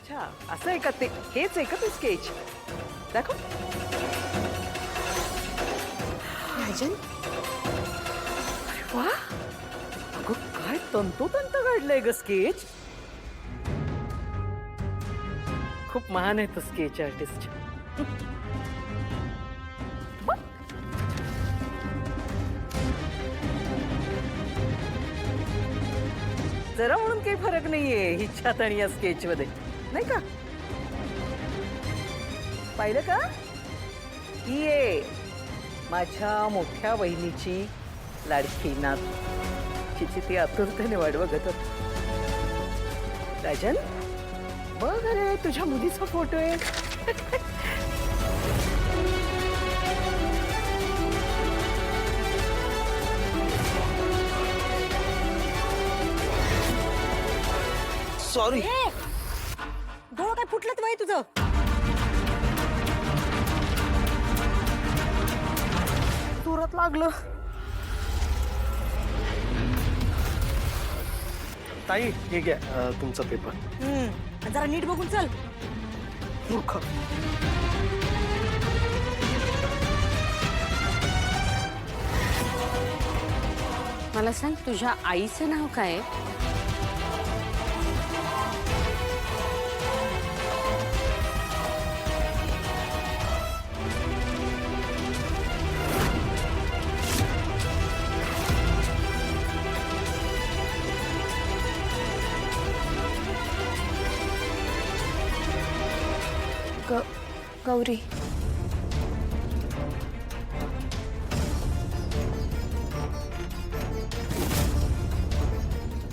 अच्छा, असं आहे का ते? हेच आहे का ते स्केच? दाखव. राजन, वा, अगं काय तंतोतंत काढलंय ग स्केच. खूप महान आहे तो स्केच आर्टिस्ट. जरा म्हणून काही फरक नाहीये हिच्यात आणि या स्केच मध्ये, नाही का? पाहिलं का? ही आहे माझ्या मोठ्या बहिणीची लाडकी नात, तिची ती आतुरतेने वाट बघत होती. राजन, बघ अरे तुझ्या मुलीचा फोटो आहे. सॉरी. डोळं काय फुटलं वय तुझं? जोरात लागलं. ताई हे घ्या तुमचा पेपर. जरा नीट बघून चल. मूर्ख. मला सांग, तुझ्या आईचं नाव काय आहे? गौरी.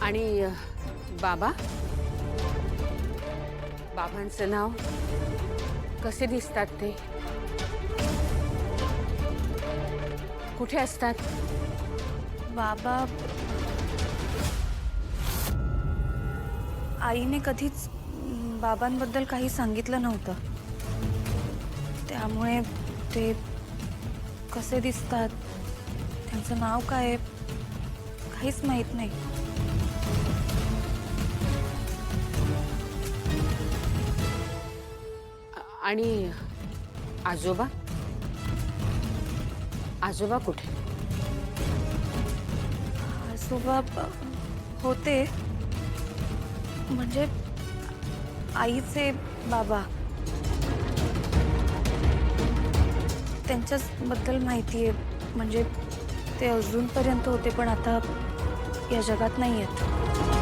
आणि बाबा, बाबांचं नाव? कसे दिसतात ते? कुठे असतात? बाबा, आईने कधीच बाबांबद्दल काही सांगितलं नव्हतं, त्यामुळे ते कसे दिसतात, त्यांचं नाव काय आहे, काहीच माहित नाही. आणि आजोबा? आजोबा कुठे? आजोबा होते, म्हणजे आईचे बाबा. त्यांच्याच बद्दल माहिती आहे, म्हणजे ते अजूनपर्यंत होते पण आता या जगात नाही आहेत.